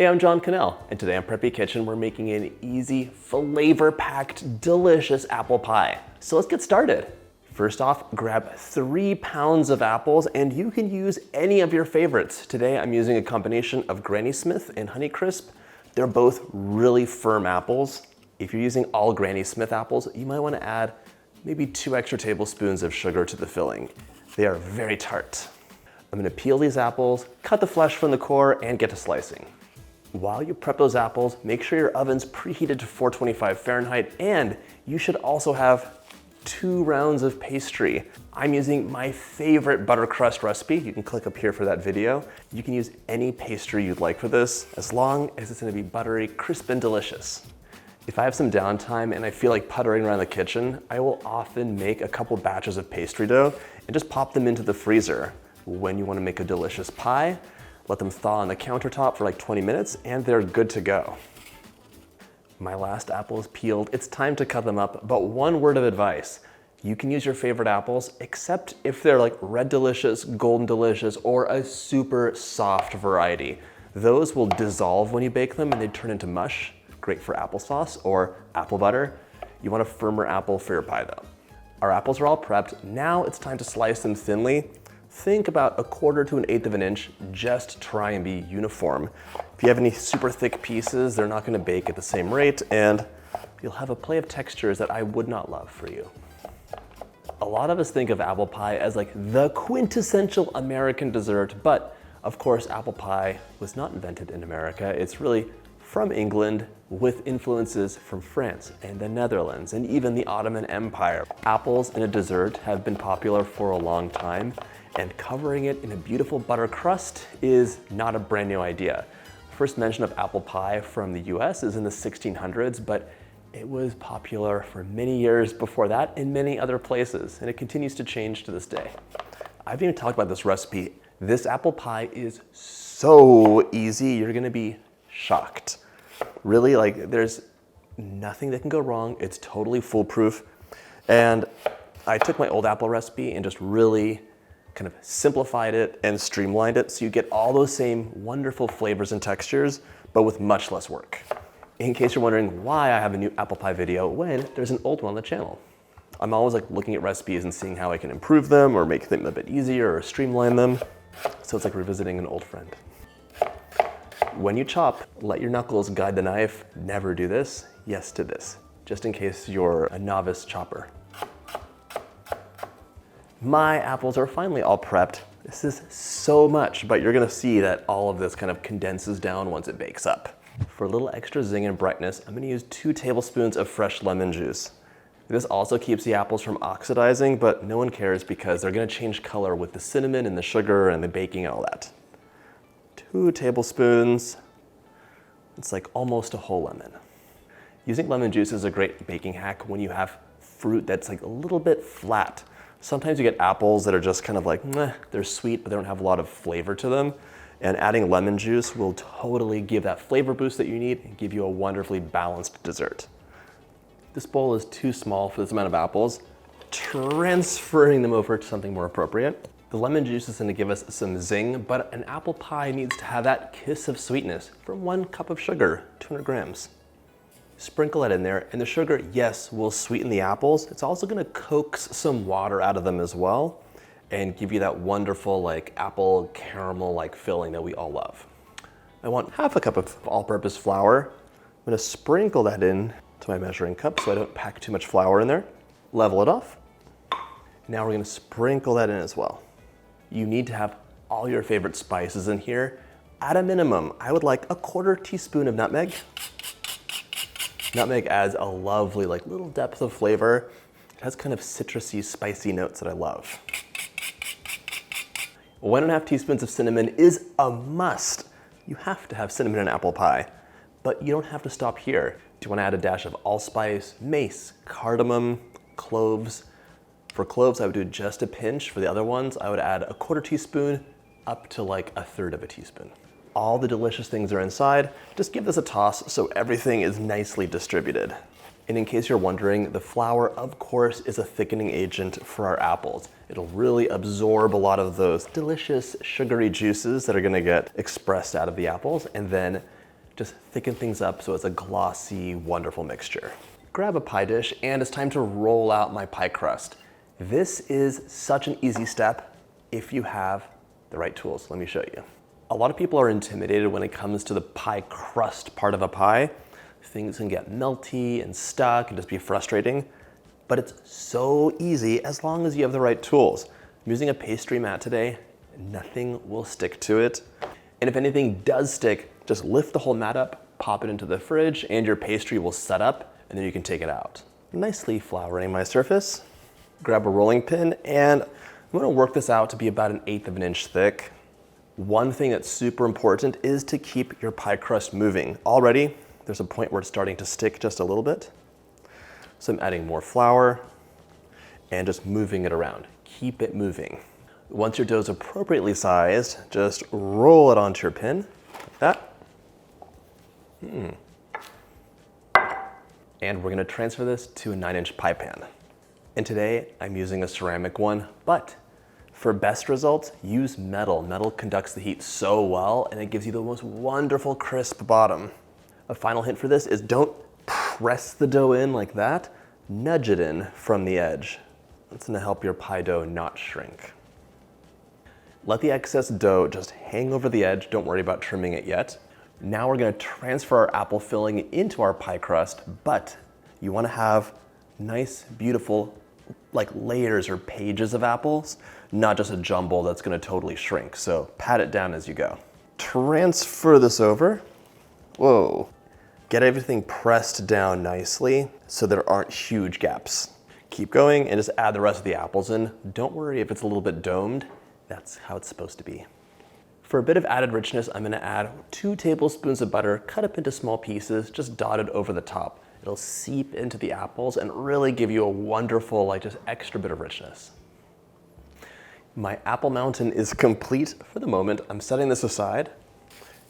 Hey, I'm John Cannell, and today on Preppy Kitchen, we're making an easy, flavor-packed, delicious apple pie. So let's get started. First off, grab 3 pounds of apples, and you can use any of your favorites. Today, I'm using a combination of Granny Smith and Honeycrisp. They're both really firm apples. If you're using all Granny Smith apples, you might want to add maybe 2 extra tablespoons of sugar to the filling. They are very tart. I'm going to peel these apples, cut the flesh from the core, and get to slicing. While you prep those apples, make sure your oven's preheated to 425 Fahrenheit, and you should also have 2 rounds of pastry. I'm using my favorite butter crust recipe. You can click up here for that video. You can use any pastry you'd like for this, as long as it's gonna be buttery, crisp, and delicious. If I have some downtime and I feel like puttering around the kitchen, I will often make a couple batches of pastry dough and just pop them into the freezer. When you wanna make a delicious pie, let them thaw on the countertop for like 20 minutes and they're good to go. My last apple is peeled. It's time to cut them up, but one word of advice. You can use your favorite apples, except if they're like red delicious, golden delicious, or a super soft variety. Those will dissolve when you bake them and they turn into mush. Great for applesauce or apple butter. You want a firmer apple for your pie though. Our apples are all prepped. Now it's time to slice them thinly. Think about 1/4 to 1/8 of an inch, just try and be uniform. If you have any super thick pieces, they're not gonna bake at the same rate, and you'll have a play of textures that I would not love for you. A lot of us think of apple pie as like the quintessential American dessert, but of course apple pie was not invented in America. It's really from England with influences from France and the Netherlands and even the Ottoman Empire. Apples in a dessert have been popular for a long time, and covering it in a beautiful butter crust is not a brand new idea. First mention of apple pie from the US is in the 1600s, but it was popular for many years before that in many other places, and it continues to change to this day. I've even talked about this recipe. This apple pie is so easy, you're gonna be shocked. Really, like, there's nothing that can go wrong. It's totally foolproof. And I took my old apple recipe and just really kind of simplified it and streamlined it so you get all those same wonderful flavors and textures, but with much less work. In case you're wondering why I have a new apple pie video when there's an old one on the channel. I'm always like looking at recipes and seeing how I can improve them or make them a bit easier or streamline them. So it's like revisiting an old friend. When you chop, let your knuckles guide the knife. Never do this, yes to this, just in case you're a novice chopper. My apples are finally all prepped. This is so much, but you're gonna see that all of this kind of condenses down once it bakes up. For a little extra zing and brightness, I'm gonna use 2 tablespoons of fresh lemon juice. This also keeps the apples from oxidizing, but no one cares because they're gonna change color with the cinnamon and the sugar and the baking and all that. 2 tablespoons. It's like almost a whole lemon. Using lemon juice is a great baking hack when you have fruit that's like a little bit flat. Sometimes you get apples that are just kind of like, meh, they're sweet, but they don't have a lot of flavor to them. And adding lemon juice will totally give that flavor boost that you need and give you a wonderfully balanced dessert. This bowl is too small for this amount of apples. Transferring them over to something more appropriate. The lemon juice is gonna give us some zing, but an apple pie needs to have that kiss of sweetness from 1 cup of sugar, 200 grams. Sprinkle that in there, and the sugar, yes, will sweeten the apples. It's also gonna coax some water out of them as well and give you that wonderful like apple caramel like filling that we all love. I want 1/2 cup of all-purpose flour. I'm gonna sprinkle that in to my measuring cup so I don't pack too much flour in there. Level it off. Now we're gonna sprinkle that in as well. You need to have all your favorite spices in here. At a minimum, I would like 1/4 teaspoon of nutmeg. Nutmeg adds a lovely like little depth of flavor. It has kind of citrusy, spicy notes that I love. 1½ teaspoons of cinnamon is a must. You have to have cinnamon in apple pie, but you don't have to stop here. Do you want to add a dash of allspice, mace, cardamom, cloves? For cloves, I would do just a pinch. For the other ones, I would add 1/4 teaspoon up to like 1/3 of a teaspoon. All the delicious things are inside. Just give this a toss so everything is nicely distributed. And in case you're wondering, the flour, of course, is a thickening agent for our apples. It'll really absorb a lot of those delicious sugary juices that are gonna get expressed out of the apples, and then just thicken things up so it's a glossy, wonderful mixture. Grab a pie dish and it's time to roll out my pie crust. This is such an easy step if you have the right tools. Let me show you. A lot of people are intimidated when it comes to the pie crust part of a pie. Things can get melty and stuck and just be frustrating, but it's so easy as long as you have the right tools. I'm using a pastry mat today. Nothing will stick to it. And if anything does stick, just lift the whole mat up, pop it into the fridge, and your pastry will set up, and then you can take it out. Nicely flouring my surface. Grab a rolling pin, and I'm gonna work this out to be about 1/8 of an inch thick. One thing that's super important is to keep your pie crust moving. Already, there's a point where it's starting to stick just a little bit. So I'm adding more flour and just moving it around. Keep it moving. Once your dough's appropriately sized, just roll it onto your pin, like that. And we're gonna transfer this to a 9-inch pie pan. And today, I'm using a ceramic one, but for best results, use metal. Metal conducts the heat so well, and it gives you the most wonderful crisp bottom. A final hint for this is don't press the dough in like that, nudge it in from the edge. That's gonna help your pie dough not shrink. Let the excess dough just hang over the edge. Don't worry about trimming it yet. Now we're gonna transfer our apple filling into our pie crust, but you wanna have nice, beautiful, like layers or pages of apples, not just a jumble that's gonna totally shrink. So pat it down as you go. Transfer this over. Whoa. Get everything pressed down nicely so there aren't huge gaps. Keep going and just add the rest of the apples in. Don't worry if it's a little bit domed. That's how it's supposed to be. For a bit of added richness, I'm gonna add 2 tablespoons of butter, cut up into small pieces, just dotted over the top. It'll seep into the apples and really give you a wonderful, like just extra bit of richness. My apple mountain is complete for the moment. I'm setting this aside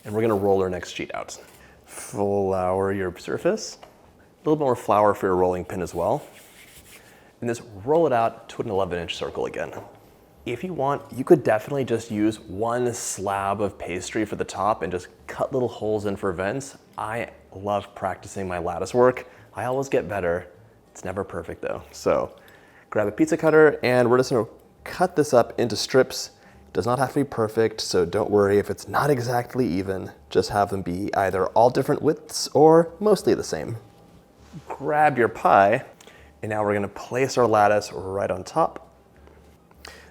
and we're gonna roll our next sheet out. Flour your surface. A little more flour for your rolling pin as well. And just roll it out to an 11-inch circle again. If you want, you could definitely just use one slab of pastry for the top and just cut little holes in for vents. I love practicing my lattice work. I always get better. It's never perfect though. So grab a pizza cutter and we're just gonna cut this up into strips. It does not have to be perfect, so don't worry if it's not exactly even. Just have them be either all different widths or mostly the same. Grab your pie, and now we're gonna place our lattice right on top.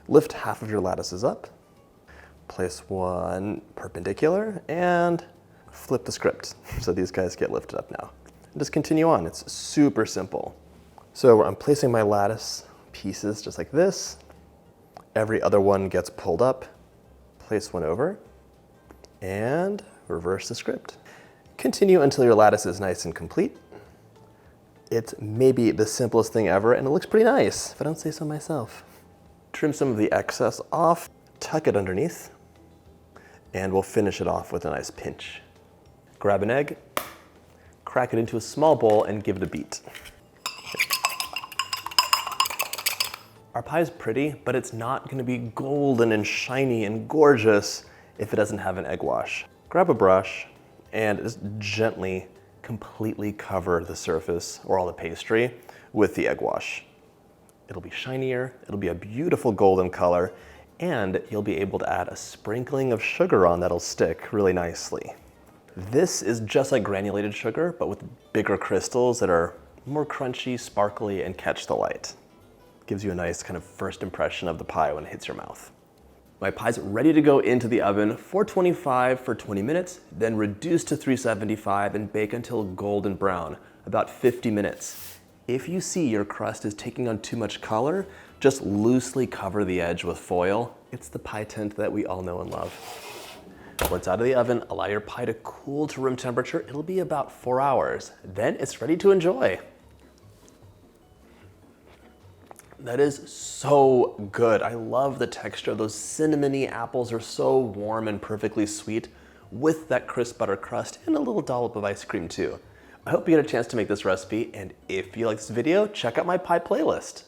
Lift half of your lattices up, place one perpendicular, and flip the script. So these guys get lifted up now. And just continue on, it's super simple. So I'm placing my lattice pieces just like this. Every other one gets pulled up, place one over, and reverse the script. Continue until your lattice is nice and complete. It's maybe the simplest thing ever, and it looks pretty nice, if I don't say so myself. Trim some of the excess off, tuck it underneath, and we'll finish it off with a nice pinch. Grab an egg, crack it into a small bowl, and give it a beat. Our pie is pretty, but it's not gonna be golden and shiny and gorgeous if it doesn't have an egg wash. Grab a brush and just gently, completely cover the surface or all the pastry with the egg wash. It'll be shinier, it'll be a beautiful golden color, and you'll be able to add a sprinkling of sugar on that'll stick really nicely. This is just like granulated sugar, but with bigger crystals that are more crunchy, sparkly, and catch the light. Gives you a nice kind of first impression of the pie when it hits your mouth. My pie's ready to go into the oven, 425 for 20 minutes, then reduce to 375 and bake until golden brown, about 50 minutes. If you see your crust is taking on too much color, just loosely cover the edge with foil. It's the pie tent that we all know and love. Once out of the oven, allow your pie to cool to room temperature. It'll be about 4 hours. Then it's ready to enjoy. That is so good. I love the texture. Those cinnamony apples are so warm and perfectly sweet with that crisp butter crust and a little dollop of ice cream too. I hope you get a chance to make this recipe, and if you like this video, check out my pie playlist.